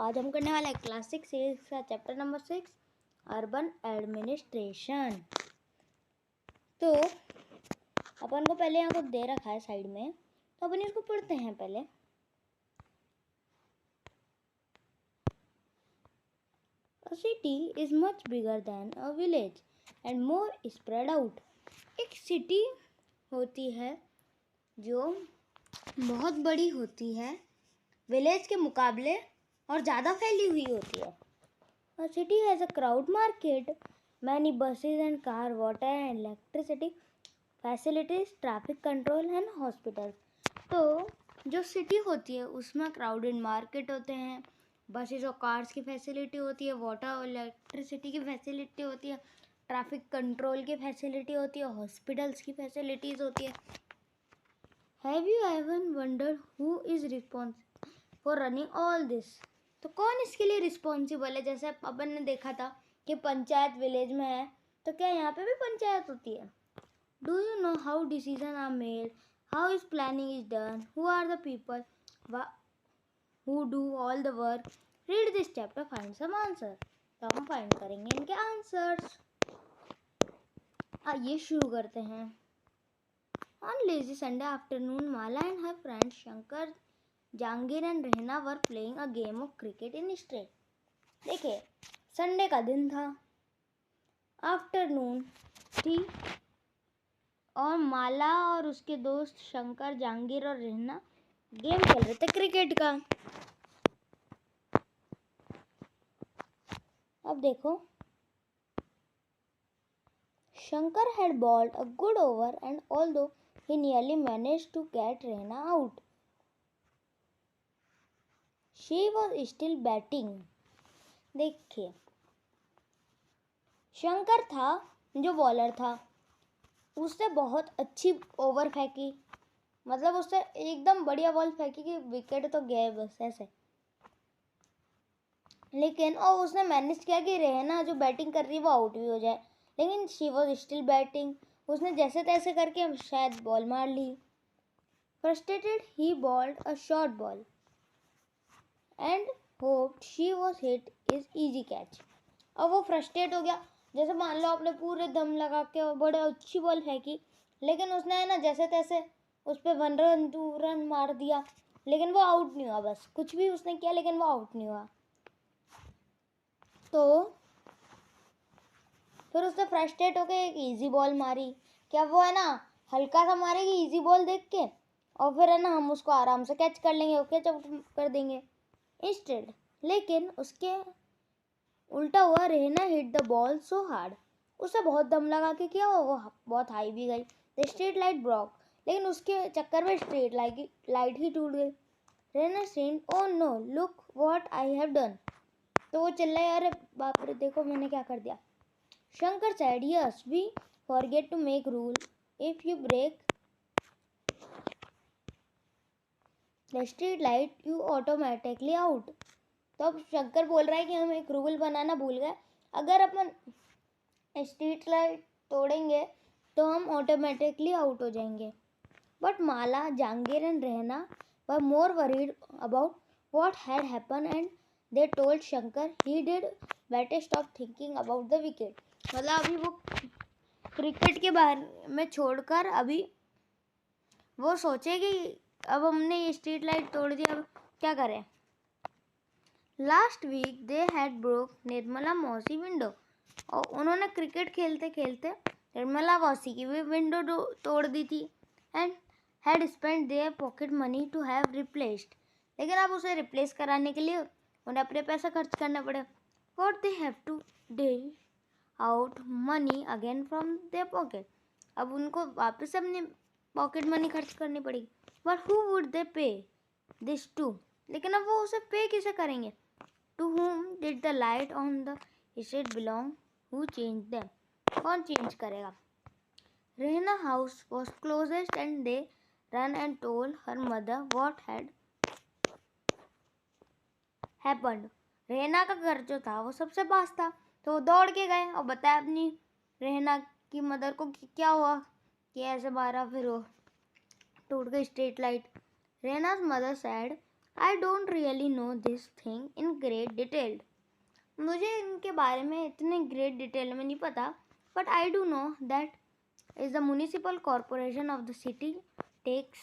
आज हम करने वाले हैं क्लास 6 सीरीज का चैप्टर नंबर 6 अर्बन एडमिनिस्ट्रेशन। तो अपन को पहले यहाँ को दे रखा है साइड में, तो अपन इसको पढ़ते हैं पहले। A city is much bigger than a village and more spread out. एक सिटी होती है जो बहुत बड़ी होती है विलेज के मुकाबले और ज़्यादा फैली हुई होती है। A city has a crowd market, many buses and car, water and electricity facilities, traffic control and hospitals. तो जो सिटी होती है उसमें क्राउडेड मार्केट होते हैं, बसेस और कार्स की फैसिलिटी होती है, वाटर और इलेक्ट्रिसिटी की फैसिलिटी होती है, ट्रैफिक कंट्रोल की फैसिलिटी होती है, हॉस्पिटल्स की फैसिलिटीज़ होती है। Have you ever wondered who is responsible for running all this? तो कौन इसके लिए रिस्पॉन्सिबल है? जैसे अपन ने देखा था कि पंचायत विलेज में है, तो क्या यहाँ पे भी पंचायत होती है? Do you know how decision are made, how is planning is done, who are the people who do all the work? Read this chapter, find some answer. तो हम फाइंड करेंगे इनके आंसर्स। आइए शुरू करते हैं। On lazy Sunday afternoon, Mala and her friend Shankar, Jahangir and Rehna were playing a game of cricket in street. देखिए, Sunday का दिन था, आफ्टरनून थी, और माला और उसके दोस्त शंकर, जहांगीर और रहना गेम खेल रहे थे क्रिकेट का। अब देखो, Shankar had bowled a good over and although he nearly managed to get रहना out, she was still batting. देखिए, शंकर था जो बॉलर था, उसने बहुत अच्छी ओवर फेंकी, मतलब उसने एकदम बढ़िया बॉल फेंकी कि विकेट तो गए बस ऐसे। लेकिन और उसने मैनेज किया कि रहना जो बैटिंग कर रही है वो आउट भी हो जाए, लेकिन शी वॉज स्टिल बैटिंग। उसने जैसे तैसे करके शायद बॉल मार ली। Frustrated he bowled a short ball and hoped she was hit is easy catch. अब वो फ्रस्ट्रेट हो गया, जैसे मान लो आपने पूरे दम लगा के बड़े अच्छी बॉल फेंकी, लेकिन उसने है ना जैसे तैसे उस पर 1 रन 2 रन मार दिया, लेकिन वो आउट नहीं हुआ। बस कुछ भी उसने किया लेकिन वो आउट नहीं हुआ। तो फिर उसने फ्रस्ट्रेट होकर एक इजी बॉल मारी। क्या वो है ना हल्का सा मारेगी इजी बॉल देख के, और फिर है ना हम उसको आराम से कैच कर लेंगे, कैच आउट कर देंगे इंस्टेड। लेकिन उसके उल्टा हुआ, रहना hit the ball so hard, उसे बहुत दम लगा के किया, वो बहुत हाई भी गई। द स्ट्रीट लाइट ब्रोक, लेकिन उसके चक्कर में स्ट्रीट लाइट ही टूट गई। Rehana said, oh no look what I have done. तो वो चिल्लाए, अरे बाप रे देखो मैंने क्या कर दिया। Shankar said, yes, we forget to make rule. If you break the street light, you automatically out. तो अब शंकर बोल रहा है कि हम एक रूल बनाना भूल गए, अगर अपन स्ट्रीट लाइट तोड़ेंगे तो हम ऑटोमेटिकली आउट हो जाएंगे। But Mala, Jahangir and Rehna were more worried about what had happened and they told Shankar he did better stop thinking about the wicket. मतलब अभी वो क्रिकेट के बारे में छोड़कर अभी वो सोचे कि अब हमने ये स्ट्रीट लाइट तोड़ दिया, अब क्या करें। Last week they had broke Nirmala Mausi window, और उन्होंने क्रिकेट खेलते खेलते निर्मला मौसी की भी विंडो तोड़ दी थी। And had spent their pocket money to have replaced, लेकिन अब उसे रिप्लेस कराने के लिए उन्हें अपने पैसा खर्च करने पड़े। What they have to dish out money again from their pocket, अब उनको वापस से अपनी पॉकेट मनी खर्च करनी पड़ेगी। बट हु वुड दे पे दिस टू, लेकिन अब वो उसे पे किसे करेंगे। To whom did the light on the estate belong? Who changed them? कौन चेंज करेगा। रहना house was closest and they ran and told her mother what had happened. रहना का घर जो था वो सबसे पास था, तो वो दौड़ के गए और बताया अपनी रहना की मदर को कि क्या हुआ, कि ऐसे मारा, फिर वो टूट गई street light. Rehna's mother said, I don't really know this thing in great detail. मुझे इनके बारे में इतने ग्रेट डिटेल में नहीं पता, but I do know that is the municipal corporation of the city takes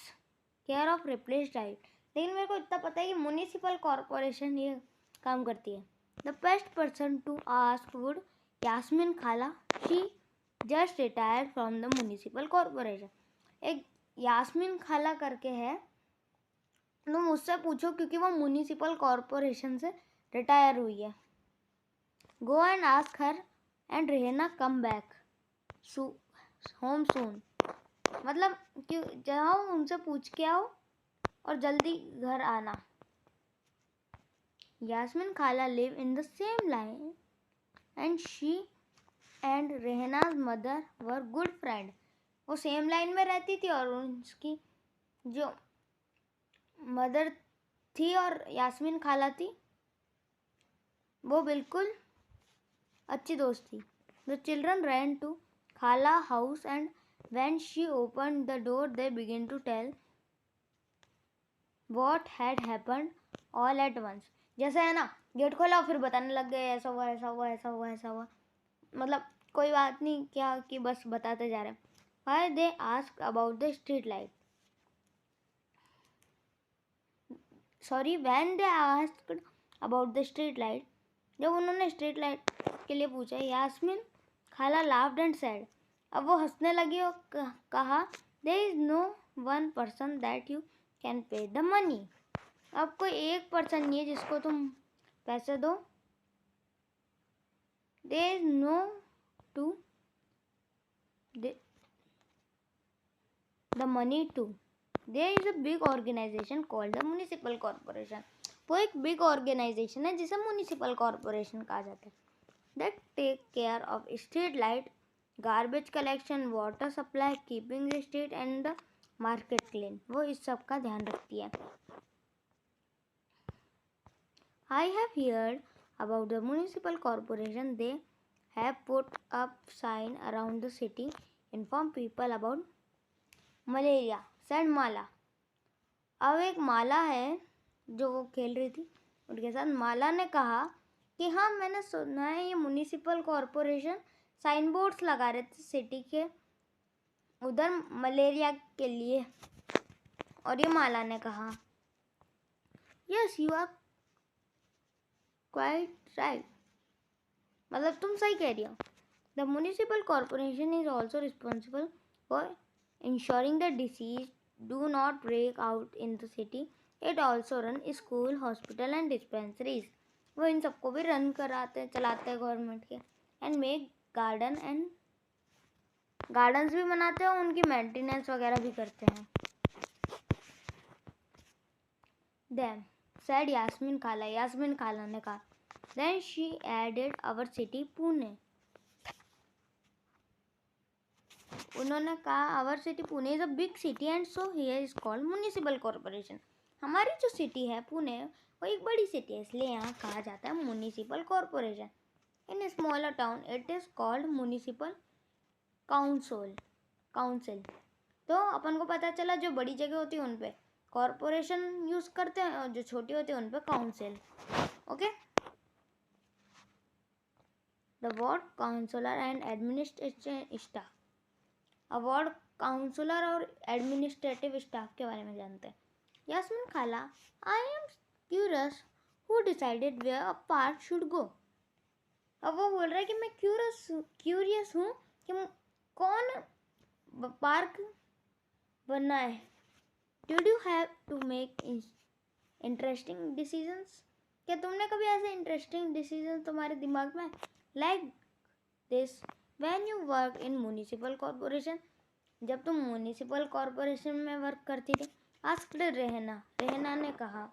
care of replace diet. लेकिन मेरे को इतना पता है कि म्यूनिसिपल कॉरपोरेशन ये काम करती है. The best person to ask would Yasmin Khala. She just retired from the municipal corporation. एक यास्मीन खाला करके है, तो मुझसे पूछो क्योंकि वो म्यूनिसिपल कॉरपोरेशन से रिटायर हुई है. Go and ask her and Rehna come back home soon. मतलब क्यों जाओ उनसे पूछ के आओ और जल्दी घर आना. Yasmin Khala live in the same line and she and Rehna's mother were good friend. वो सेम लाइन में रहती थी और उसकी जो मदर थी और यास्मीन खाला थी वो बिल्कुल अच्छी दोस्त थी. The children ran to Khala house and when she open the door they begin to tell what had happened all at once. जैसे है ना, गेट खोला और फिर बताने लग गए ऐसा हुआ ऐसा हुआ ऐसा हुआ ऐसा हुआ. मतलब कोई बात नहीं क्या कि बस बताते जा रहे हैं. Why they ask about the street light. Sorry when they asked about the street light. जब उन्होंने स्ट्रीट लाइट के लिए पूछा, यास्मीन खाला लाफ्ड एंड सैड. अब वो हंसने लगी और कहा, there is no one person that you can pay the money. अब कोई एक पर्सन नहीं है जिसको तुम पैसे दो. There is no to the money to. There is a big organization called the municipal corporation. वो एक बिग ऑर्गेनाइजेशन है जिसे म्यूनिसिपल कॉरपोरेशन कहा जाता है. That take care of street light, garbage collection, water supply, keeping the street and the market clean. वो इस सब का ध्यान रखती है. I have heard about the municipal corporation. They have put up sign around the city, inform people about malaria, said माला. अब एक माला है जो वो खेल रही थी उनके साथ. माला ने कहा कि हाँ मैंने सुना है ये म्यूनिसिपल कॉरपोरेशन साइन बोर्ड्स लगा रहे थे सिटी के उधर मलेरिया के लिए. और ये माला ने कहा, yes you are quite right. मतलब तुम सही कह रही हो. The municipal corporation is also responsible for ensuring the disease do not break out in the city. It also run school, hospital and dispensaries. वो इन सबको भी रन कराते चलाते हैं गवर्नमेंट के. एंड मेक गार्डन्स भी बनाते हैं, उनकी मेंटेनेंस वगैरह भी करते हैं. देन said यास्मीन खाला. यास्मीन खाला ने कहा, then she added our city Pune. उन्होंने कहा our city Pune is a big city and so here is called municipal corporation. हमारी जो सिटी है पुणे वो एक बड़ी सिटी है इसलिए यहाँ कहा जाता है municipal corporation. In smaller town it is called municipal council. तो अपन को पता चला जो बड़ी जगह होती है उन पे कॉरपोरेशन यूज करते हैं और जो छोटी होती है उन पे council. Okay. The ward councillor and administrative staff. अब वार्ड काउंसलर और एडमिनिस्ट्रेटिव स्टाफ के बारे में जानते हैं. Yasmeen Khala, I am curious who decided where a park should go. अब वो बोल रहा है कि मैं क्यूरियस हूँ कि कौन पार्क बनना है. Did you have to make interesting decisions? क्या तुमने कभी ऐसे इंटरेस्टिंग डिसीजन तुम्हारे दिमाग में like this when you work in municipal corporation? जब तुम म्यूनिसिपल कॉरपोरेशन में वर्क करती थी. आस्क्ड रेहना ने कहा,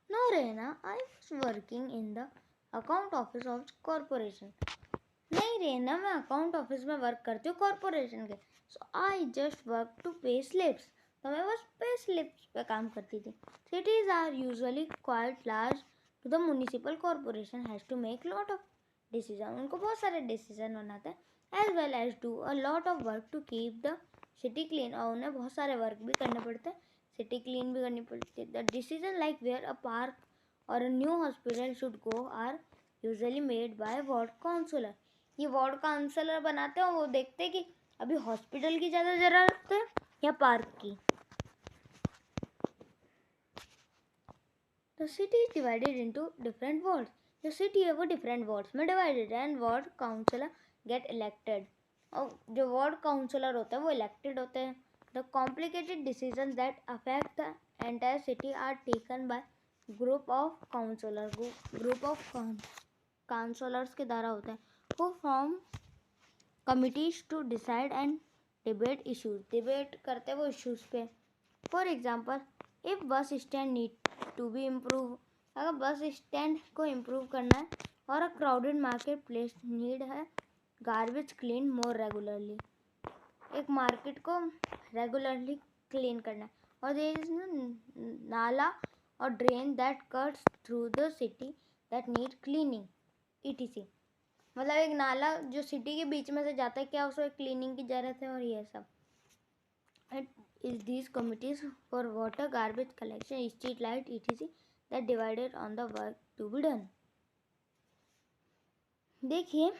no Rehna, I was working in the account office of corporation. नहीं रेहना, मैं अकाउंट ऑफिस में वर्क करती हूँ कॉरपोरेशन के. So I just work to pay slips. तो मैं बस पे स्लिप्स पे काम करती थी. Cities are usually quite large to the municipal corporation has to make lot of decision. उनको बहुत सारे डिसीजन बनाते हैं as well as do a lot of work to keep the city clean. और उन्हें बहुत सारे वर्क भी करने पड़ते हैं, सिटी क्लीन भी करनी पड़ती है. The decision like where a park or a new hospital should go are usually made by ward councillor. ये वार्ड काउंसलर बनाते हैं और वो देखते हैं कि अभी हॉस्पिटल की ज़्यादा ज़रूरत है या पार्क की. The city is divided into different wards. The city है वो different wards में divided है and ward councillor get elected. और जो ward councillor होता है वो elected होते हैं. The complicated decisions that affect the entire city are taken by group of councillors. Group of councillors के द्वारा होता है who form committees to decide and debate issues. Debate करते हैं वो issues पे. For example, if bus stand need to be improve, अगर bus stand को इम्प्रूव करना है और a crowded market place need है गार्बेज क्लीन मोर रेगुलरली. एक मार्केट को रेगुलरली क्लीन करना है और देयर इज नाला और drain that cuts through the city that need cleaning etc. मतलब एक नाला जो सिटी के बीच में से जाता है, क्या उसको क्लीनिंग की ज़रूरत है और ये सब. Is these committees for water, garbage collection, street light, etc. that divided on the work to be done. देखिए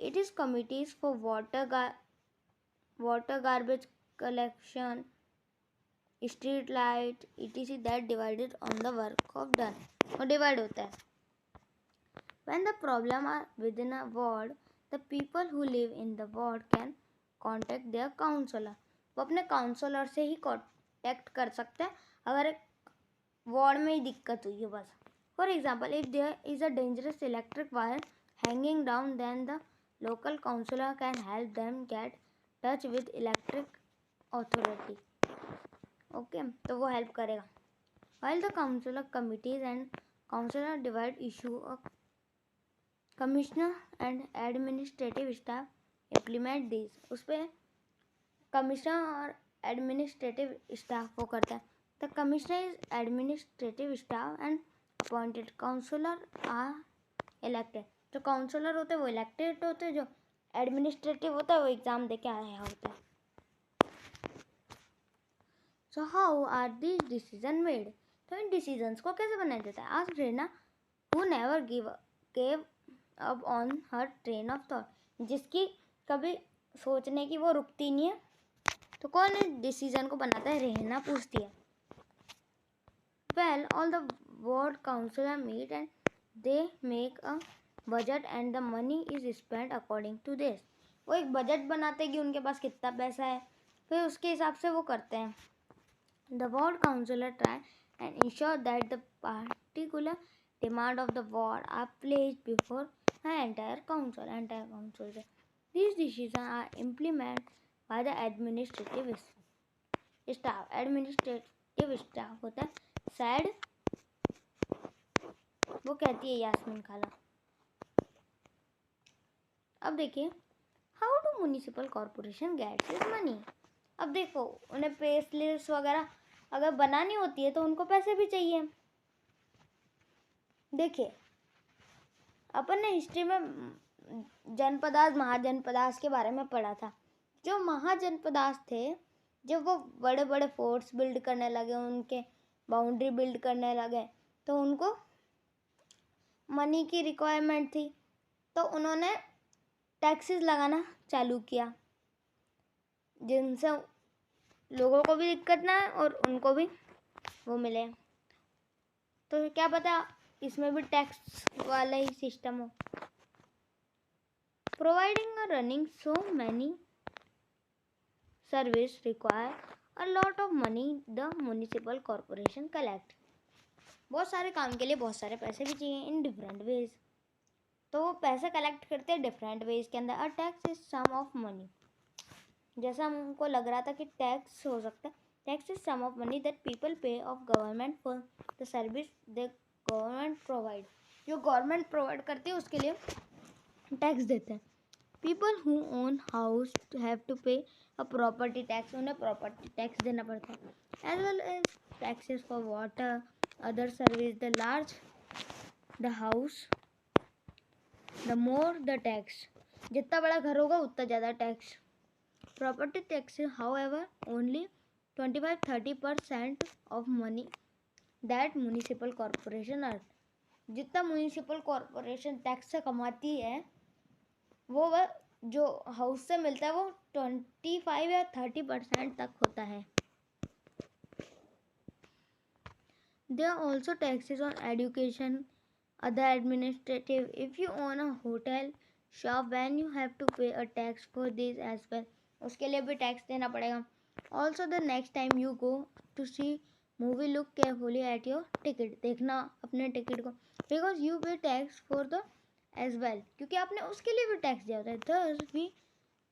it is committees for water, garbage collection, street light, etc. that divided on the work of done. और divide होता है. When the problem are within a ward, the people who live in the ward can contact their counselor. वो अपने counsellor से ही contact कर सकते हैं अगर एक वार्ड में ही दिक्कत हुई है बस. For example, if there is a dangerous electric wire hanging down, then the local councillor can help them get touch with electric authority. Okay, तो वो हेल्प करेगा. While the councillor committees and councillor divide issue, commissioner and administrative staff implement this. उस पर commissioner और administrative staff वो करता है. The commissioner is administrative staff and appointed. Councillor are elected. जो काउंसलर होते हैं वो इलेक्टेड होते हैं, जो एडमिनिस्ट्रेटिव होता है वो एग्ज़ाम दे के आया होता है. So how are these decision made. तो इन डिसीजंस को कैसे बनाया जाता है. आज Rena who never gave up on her train of thought. जिसकी कभी सोचने की वो रुकती नहीं है. तो कौन इस डिसीजन को बनाता है. रेहना पूछती है. Well, all the ward councillor meet and they make a budget and the money is spend according to this. वो एक बजट बनाते हैं कि उनके पास कितना पैसा है, फिर उसके हिसाब से वो करते हैं. The ward councillor try and ensure that the particular demand of the ward are placed before the entire council. These decisions are implemented by the administrative staff. Administrative staff होता है सैड. वो कहती है यास्मीन खाला. अब देखिए, how do municipal corporation gets is money. अब देखो, उन्हें पे स्लिप्स वगैरह अगर बनानी होती है तो उनको पैसे भी चाहिए. देखिए, अपन ने हिस्ट्री में जनपदास महाजनपदास के बारे में पढ़ा था. जो महाजनपदास थे, जब वो बड़े बड़े फोर्ट्स बिल्ड करने लगे, उनके बाउंड्री बिल्ड करने लगे, तो उनको मनी की रिक्वायरमेंट थी. तो उन्होंने टैक्सेस लगाना चालू किया, जिनसे लोगों को भी दिक्कत ना है और उनको भी वो मिले. तो क्या पता इसमें भी टैक्स वाला ही सिस्टम हो. प्रोवाइडिंग और running so many service require a lot of money. The municipal corporation collect. बहुत सारे काम के लिए बहुत सारे पैसे भी चाहिए इन डिफरेंट वेज. तो वो पैसे कलेक्ट करते हैं डिफरेंट वेज के अंदर. A tax is sum of money. जैसा हमको लग रहा था कि टैक्स हो सकता है. Tax is sum of money that people pay of government for the service the government provide. जो गवर्नमेंट प्रोवाइड करती है उसके लिए टैक्स देते हैं. People who own house have to pay a property tax. उन्हें प्रॉपर्टी टैक्स देना पड़ता है. As well as taxes for water other service. The large the house the more the tax, जितना बड़ा घर होगा उतना ज़्यादा tax. Property tax however only 25-30% of money that municipal corporation earn. जितना म्यूनिसिपल कॉरपोरेशन टैक्स से कमाती है वो जो हाउस से मिलता है वो 25 या 30% तक होता है। There are also taxes on education, other administrative. If you own a hotel shop, then you have to pay a tax for this as well. उसके लिए भी टैक्स देना पड़ेगा। Also the next time you go to see movie, look carefully at your ticket. देखना अपने ticket को, because you pay tax for the as well, क्योंकि आपने उसके लिए भी टैक्स दिया होता है। Thus we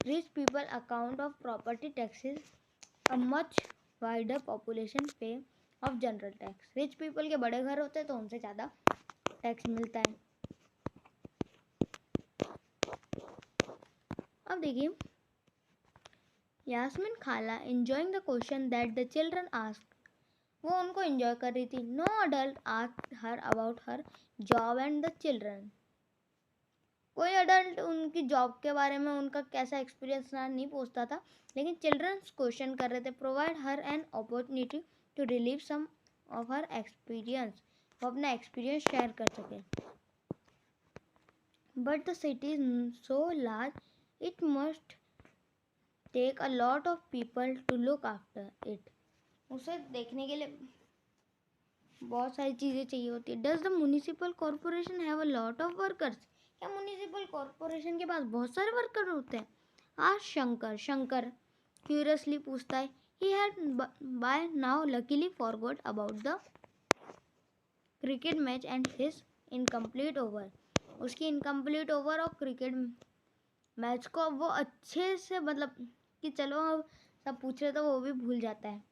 rich people account of property taxes, a much wider population pay of general tax. Rich people के बड़े घर होते हैं तो उनसे ज़्यादा टैक्स मिलता है। अब देखिए, Yasmeen Khala enjoying the question that the children asked. वो उनको एंजॉय कर रही थी। No adult asked her about her job and the children. कोई अडल्ट उनकी जॉब के बारे में उनका कैसा एक्सपीरियंस रहा नहीं पूछता था, लेकिन चिल्ड्रंस क्वेश्चन कर रहे थे। Provide her an opportunity to relive some of her experience, वो अपना एक्सपीरियंस शेयर कर सके। But the city is so large it must take a lot of people to look after it. उसे देखने के लिए बहुत सारी चीज़ें चाहिए होती है। Does the municipal corporation have a lot of workers. क्या म्यूनिसिपल कॉरपोरेशन के पास बहुत सारे वर्कर होते हैं? आज शंकर क्यूरियसली पूछता है। He had by now luckily forgot about the cricket match and his incomplete over. उसकी इनकम्प्लीट ओवर और क्रिकेट मैच को अब वो अच्छे से मतलब कि चलो अब सब पूछ रहे तो वो भी भूल जाता है।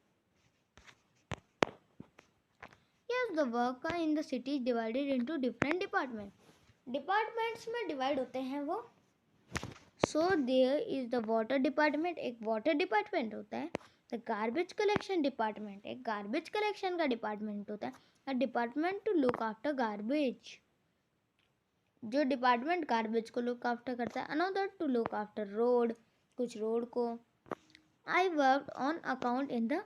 Yes, the work in the city is divided into different departments. Departments में डिवाइड होते हैं वो। So there is the water department, एक वाटर डिपार्टमेंट होता है। द गार्बेज कलेक्शन डिपार्टमेंट, एक गार्बेज कलेक्शन का डिपार्टमेंट होता है। A department to look after garbage, जो डिपार्टमेंट गार्बेज को लुक आफ्टर करता है। Another to look after road, कुछ रोड को। I work on account in the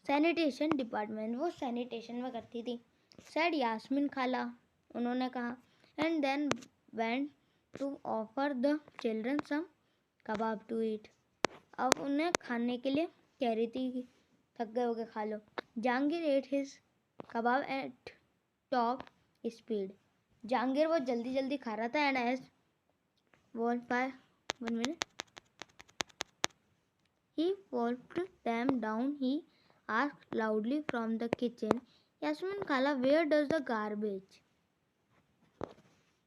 sanitation department, वो सैनिटेशन में करती थी। सैड यास्मीन खाला, उन्होंने कहा। And then went to offer the children some kebab to ईट। अब उन्हें खाने के लिए कह रही थी कि थक गए होगे खा लो। Jahangir ate his kebab at top speed. Jahangir वो जल्दी जल्दी खा रहा था। And as one minute he wolfed them down, he asked loudly from the kitchen, Yasmin Khala, where does the garbage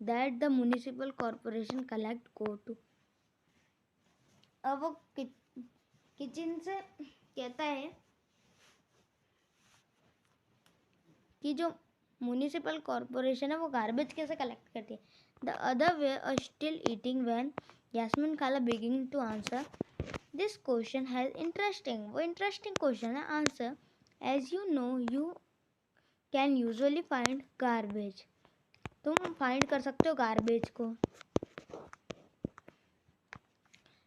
that the municipal corporation collect go to? अब वो kitchen से कहता है कि जो म्यूनिसिपल कॉरपोरेशन है वो गार्बेज कैसे कलेक्ट करती है। The other way are still eating when Yasmin Khala beginning to answer this question has interesting, वो इंटरेस्टिंग क्वेश्चन है। Answer as you know you can usually find garbage, तुम फाइंड कर सकते हो गार्बेज को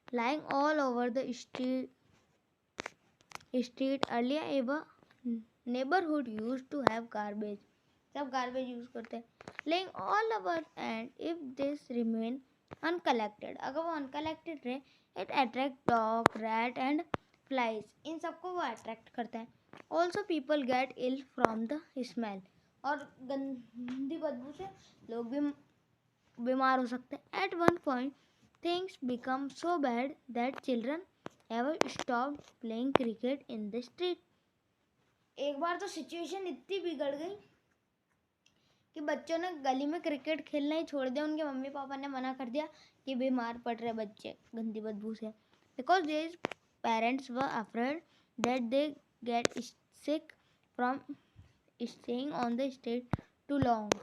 lying all over the street earlier ever neighborhood used to have garbage, सब garbage use करते हैं। laying all over and if this remain uncollected, अगर वो uncollected रहे it attract dog rat and flies, इन सबको वो attract करता है। also people get ill from the smell, और गंदी बदबू से लोग भी बीमार हो सकते हैं। at one point things become so bad that children ever stopped playing cricket in the street. एक बार तो सिचुएशन इतनी बिगड़ गई कि बच्चों ने गली में क्रिकेट खेलना ही छोड़ दिया। उनके मम्मी पापा ने मना कर दिया कि बीमार पड़ रहे बच्चे गंदी बदबू से। Because their parents were afraid that they get sick from staying on the street too long.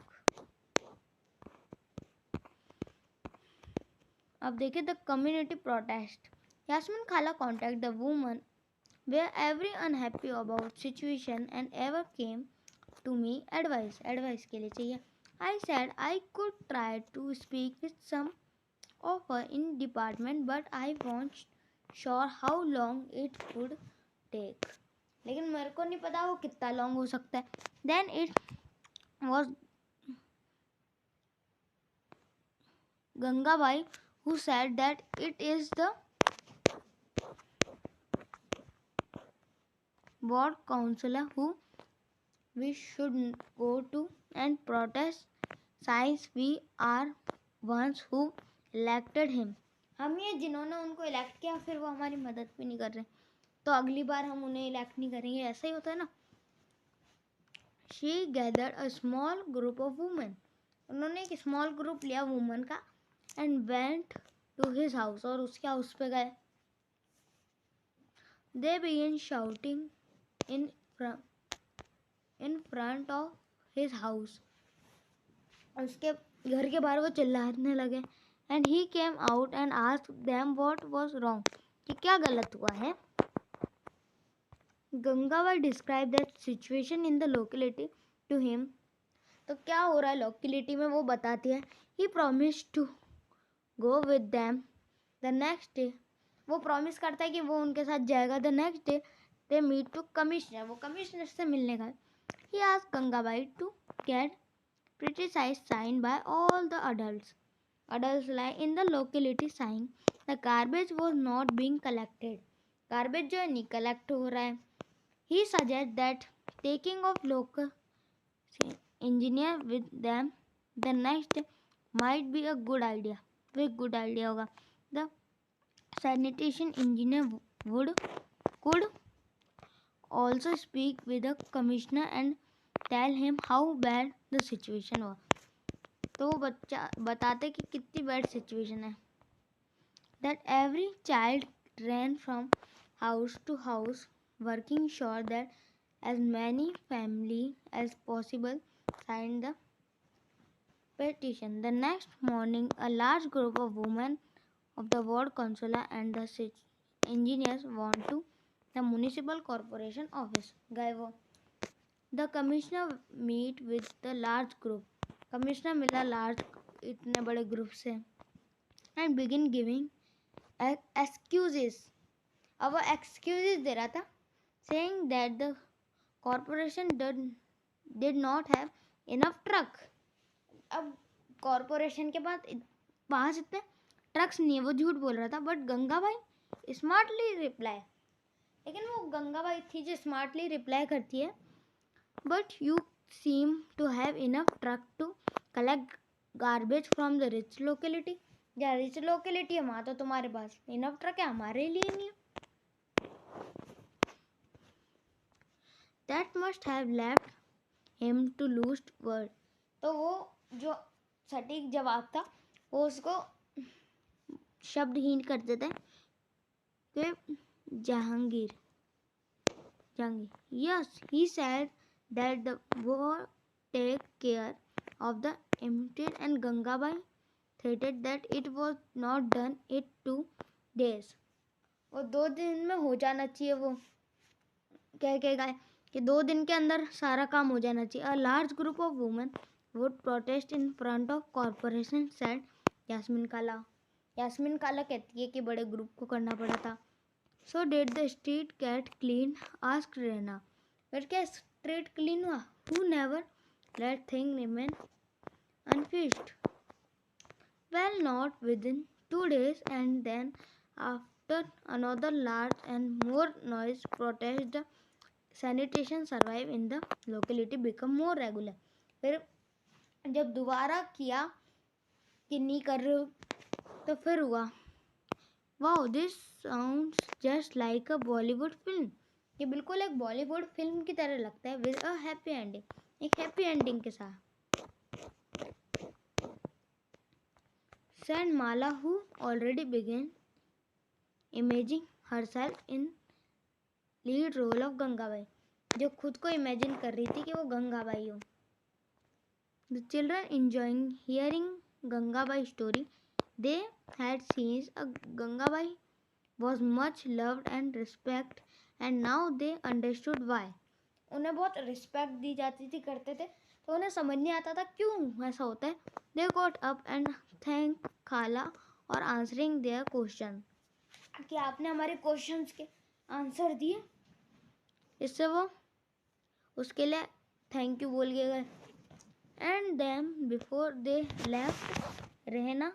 अब देखिए द कम्युनिटी प्रोटेस्ट। यास्मीन खाला contact the woman where every unhappy about situation and ever came to me advice, advice के लिए चाहिए। I said I could try to speak with some of her in department, but I wasn't sure how long it would take. लेकिन मेरे को नहीं पता वो कितना लॉन्ग हो सकता है. Then it was Gangabai who said that it is the ward councillor who we should go to and protest, since we are ones who elected him. हम ये जिन्होंने उनको इलेक्ट किया फिर वो हमारी मदद भी नहीं कर रहे, तो अगली बार हम उन्हें इलेक्ट नहीं करेंगे, ऐसा ही होता है ना. She gathered a small group of women. उन्होंने एक स्मॉल ग्रुप लिया वुमन का and went to his house, और उसके हाउस पे गए. They began shouting in front of his house. उसके घर के बाहर वो चिल्लाने लगे. And he came out and asked them what was wrong, कि क्या गलत हुआ है. Gangabai described that situation in the locality to him. तो क्या हो रहा है लोकेलिटी में वो बताती है. He promised to go with them the next day. वो प्रॉमिस करता है कि वो उनके साथ जाएगा. The next day they meet to commissioner. वो कमिश्नर से मिलने गए. He asked Gangabai to get criticized sign by all the adults. Adults lie in the locality saying the garbage was not being collected. Garbage जो है नहीं collect हो रहा है. He suggests that taking of local engineer with them the next day might be a good idea. वो एक good idea होगा. The sanitation engineer could also speak with the commissioner and tell him how bad the situation was. तो वो बच्चा बताते कि कितनी bad situation है. That every child ran from house to house working sure that as many family as possible signed the petition. The next morning a large group of women of the ward councillor and the engineers went to the municipal corporation office. गए वो. The commissioner meet with the large group. Commissioner मिला large इतने बड़े group से and begin giving excuses. अब वो excuses दे रहा था saying that the corporation did not have enough truck. अब कॉरपोरेशन के पास इतने ट्रक्स नहीं है, वो झूठ बोल रहा था. बट गंगाबाई स्मार्टली रिप्लाई, लेकिन वो गंगाबाई थी जो स्मार्टली रिप्लाई करती है. But you seem to have enough truck to collect garbage from the rich locality. जहाँ रिच लोकेलिटी है वहाँ तो तुम्हारे पास इनफ ट्रक है, हमारे लिए नहीं है. That must have left him to lose word. तो वो जो सटीक जवाब था वो उसको शब्दहीन कर देते हैं कि Jahangir. Yes, he said that the war take care of the empty, and Gangabai stated that it was not done in 2 days. वो 2 दिन में हो जाना चाहिए. वो कह के गए कि 2 दिन के अंदर सारा काम हो जाना चाहिए. A large group of women would protest in front of corporation, said Yasmin काला. यास्मीन काला कहती है कि बड़े ग्रुप को करना पड़ा था. So did the street get clean? asked Rena. फिर क्या स्ट्रीट क्लीन हुआ? Who never let things remain unfinished? Well, not within 2 days, and then after another large and more noise protest, the sanitation survive in the locality become more regular. फिर जब दोबारा किया कि नहीं कर रहे हो तो फिर हुआ. Wow, this sounds just like a Bollywood film. ये बिल्कुल एक बॉलीवुड फिल्म की तरह लगता है. विद अ हैप्पी एंडिंग, एक हैप्पी एंडिंग के साथ. Said Mala, who already began imagining herself in lead role of Gangabai, जो खुद को इमेजिन कर रही थी कि वो गंगाबाई हो. The children enjoying hearing Gangabai story. They had seen a Gangabai was much loved and respected, and now they understood why. उन्हें बहुत रिस्पेक्ट दी जाती थी, करते थे, तो उन्हें समझ नहीं आता था क्यों ऐसा होता है। They got up and thank खाला और आंसरिंग देयर क्वेश्चन, कि आपने हमारे क्वेश्चंस के आंसर दिए। इससे वो उसके लिए थैंक यू बोल के गए। And then before they left Rehna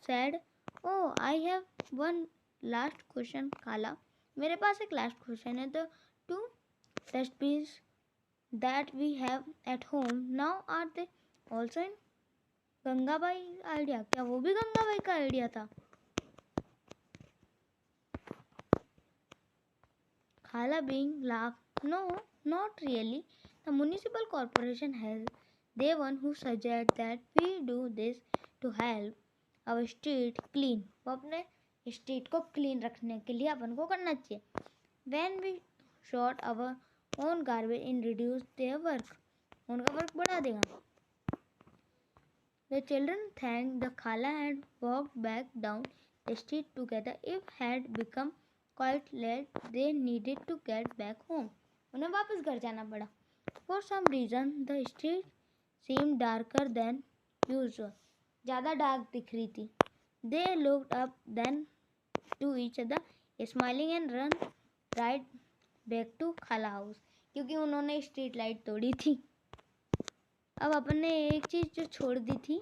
said, oh I have one last question Khala, मेरे पास एक लास्ट क्वेश्चन है। The two dustbins that we have at home now, are they also in Gangabai idea? क्या वो भी गंगाबाई का आइडिया था? खाला being laugh, no, not really. The municipal corporation has they one who suggest that we do this to help our street clean. वो अपने street को clean रखने के लिए अपन को करना चाहिए। When we sort our own garbage in reduce their work, उनका वर्क बढ़ा देगा। The children thanked the Khala and walked back down the street together. It had become quite late. They needed to get back home. उन्हें वापस घर जाना पड़ा। For some reason, the street seemed darker than usual. ज़्यादा dark दिख रही थी। They looked up then to each other, smiling and ran right back to Khala house. क्योंकि उन्होंने स्ट्रीट लाइट तोड़ी थी। अब अपन ने एक चीज़ जो छोड़ दी थी,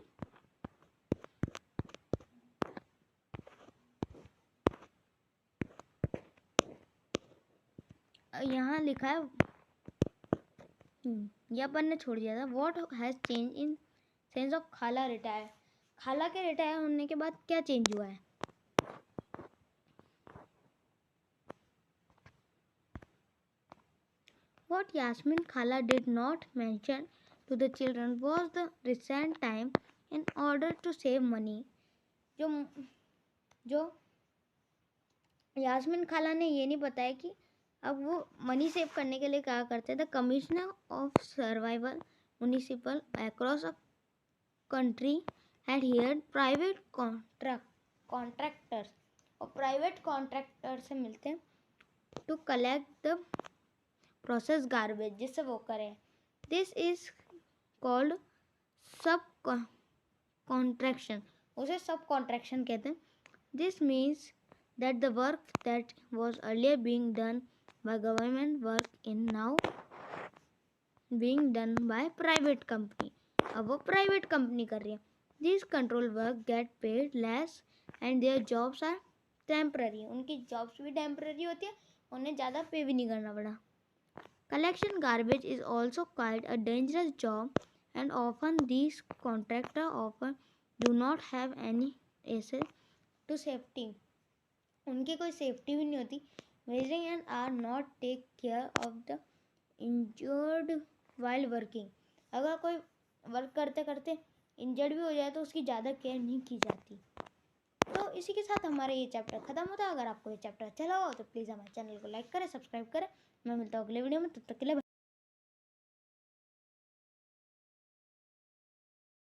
यहाँ लिखा है, ये अपन ने छोड़ दिया था। What has changed in sense of खाला रिटायर? खाला के रिटायर होने के बाद क्या चेंज हुआ है? What Yasmin Khala did not mention to the children was the recent time in order to save money. जो यास्मीन खाला ने ये नहीं बताया कि अब वो मनी सेव करने के लिए क्या करते थे। Commissioner of survival municipal across a country had heard private contractors, और प्राइवेट कॉन्ट्रैक्टर से मिलते हैं to collect the process garbage, जिससे वो करें। This is called sub contraction, उसे सब कॉन्ट्रैक्शन कहते हैं। This means that the work that was earlier being done by government work in now being done by private company. अब वो private company कर रही है। These control work get paid less and their jobs are temporary. उनकी jobs भी temporary होती है, उन्हें ज़्यादा पे भी नहीं करना पड़ा। Collection garbage is also quite a dangerous job and often these contractors often do not have any access to safety. उनकी कोई सेफ्टी भी नहीं होती। Measuring and are not take care of the injured while working. अगर कोई work करते करते injured भी हो जाए तो उसकी ज़्यादा केयर नहीं की जाती। तो इसी के साथ हमारा ये चैप्टर ख़त्म होता है। अगर आपको ये चैप्टर अच्छा लगा हो तो प्लीज़ हमारे चैनल को लाइक करें, सब्सक्राइब करें। मैं मिलता हूँ अगले वीडियो में, तब तक के लिए।